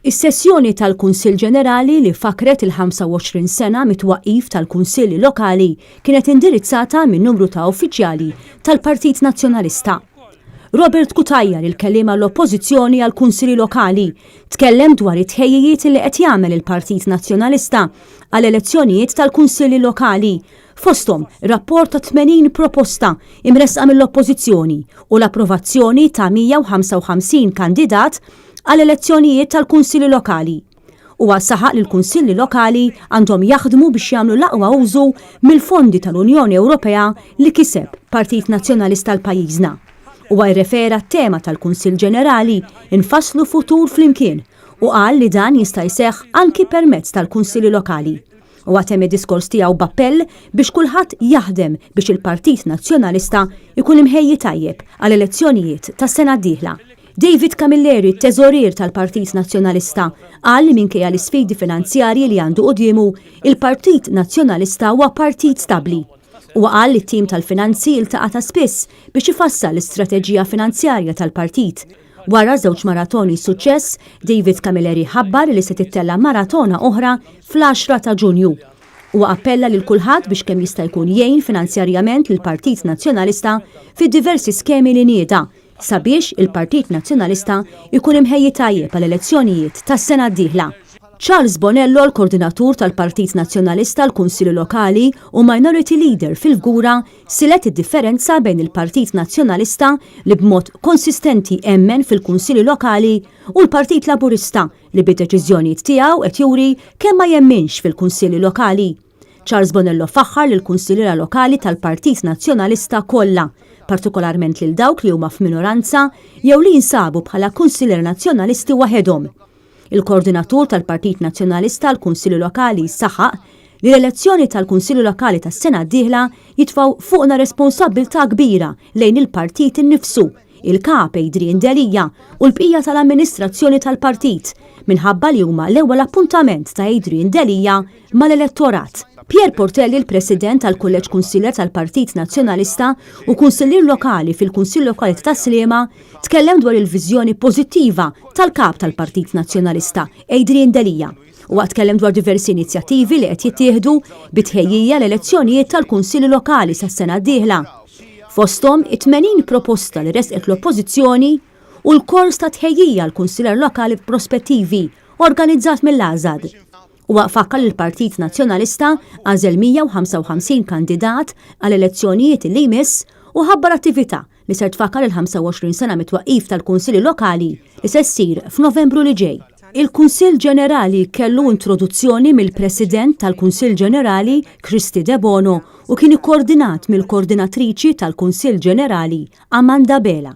Is-sessjoni tal-Kunsill Ġenerali li fakret il-25 sena mit-twaqqif tal-Kunsilli Lokali kienet indirizzata minn numru ta' uffiċjali tal-Partit Nazzjonalista. Robert Kutajjar, il-kelliem l-Oppożizzjoni għall-Kunsilli Lokali, tkellem dwar it-tħejjijiet li qed jagħmel il-Partit Nazzjonalista għal elezzjonijiet tal-Kunsilli Lokali. Fosthom rapport ta' 80 proposta imresqa mill-Oppożizzjoni u l-approvazzjoni ta' 155 kandidat għal elezzjonijiet tal-Kunsilli Lokali. Huwa saħaq li l-Kunsilli Lokali għandhom jaħdmu biex jagħmlu l-aqwa użu mill-fondi tal-Unjoni Ewropea li kiseb Partit Nazzjonalista l-pajjiżna. Huwa jrefera t-tema tal-Kunsill Ġenerali infasslu futur flimkien u qal li dan jista' jseħħ anki permezz tal-Kunsilli Lokali. U għatem id-diskors tiegħu b'appell biex kulħadd jaħdem biex il-Partit Nazzjonalista ikun imħejji tajjeb għal elezzjonijiet tas-sena d-dieħla. David Camilleri, t-teżorier tal-Partit Nazzjonalista, qal li minkejja l-isfidi finanzjarji li għandu qudiemu, il-Partit Nazzjonalista huwa partit stabbli. U qal li t-tim tal-finanzi iltaqa' ta' spiss biex ifassal l-istrateġija finanzjarja tal-partit. Wara żewġ maratoni suċċess, David Camilleri ħabbar li se tittella maratona oħra fl-10 ta' Ġunju. U appella lil kulħadd biex kemm jista' jkun jgħin finanzjarjament lill-Partit Nazzjonalista fid-diversi skemi li nieda sabiex il-Partit Nazzjonalista jkun imħejji tajjeb għal elezzjonijiet tas-sena d-dieħla. Charles Bonello, l-koordinatur tal-Partit Nazzjonalista l-Kunsilli Lokali u Minority Leader fil-Fgura, silet id-differenza bejn il-Partit Nazzjonalista li b'mod konsistenti emmen fil-Kunsilli Lokali u l-Partit Laburista li bid-deċiżjonijiet tiegħu qed juri kemm ma jemminx fil-Kunsilli Lokali. Charles Bonello faħħar lil kunsilliera lokali tal-Partit Nazzjonalista kollha, partikolarment lil dawk li huma f'minoranza jew li jinsabu bħala kunsillier nazzjonalisti waħedhom. Il-koordinatur tal-Partit Nazzjonalista l-Kunsilli Lokali saħaq li l-elezzjoni tal-Kunsilli Lokali tas-sena d-dieħla jitfgħu fuqna responsabbiltà kbira lejn il-partit innifsu, il-kap Adrian Delija u l-bqija tal-amministrazzjoni tal-partit minħabba li huma l-ewwel appuntament ta' Adrian Delija mal-elettorat. Pierre Portelli, il-President tal-Kulleġġ Kunsillier tal-Partit Nazzjonalista u kunsillier lokali fil-Kunsill Lokali ta' Sliema, tkellem dwar il-viżjoni pożittiva tal-kap tal-Partit Nazzjonalista, Adrian Delija, u tkellem dwar diversi inizjattivi li qed jittieħdu bitħejjija l-elezzjonijiet tal-Kunsilli Lokali sas-sena d-dieħla. Fosthom 80 proposta li resqet l-Oppożizzjoni u l-kors ta' tħejjija l-Kunsillier Lokali Prospettivi organizzat mill-Għażad. U fakkar il-Partit Nazzjonalista għażel 155 kandidat għal elezzjonijiet li jmiss u ħabbar attività li ser tfakkar il-25 sena mit-twaqqif tal-Kunsilli Lokali li se ssir f'Novembru li ġej. Il-Kunsill Ġenerali kellu introduzzjoni mill-President tal-Kunsill Ġenerali Kristi De Bono u kien ikkoordinat mill-Koordinatriċi tal-Kunsill Ġenerali Amanda Bela.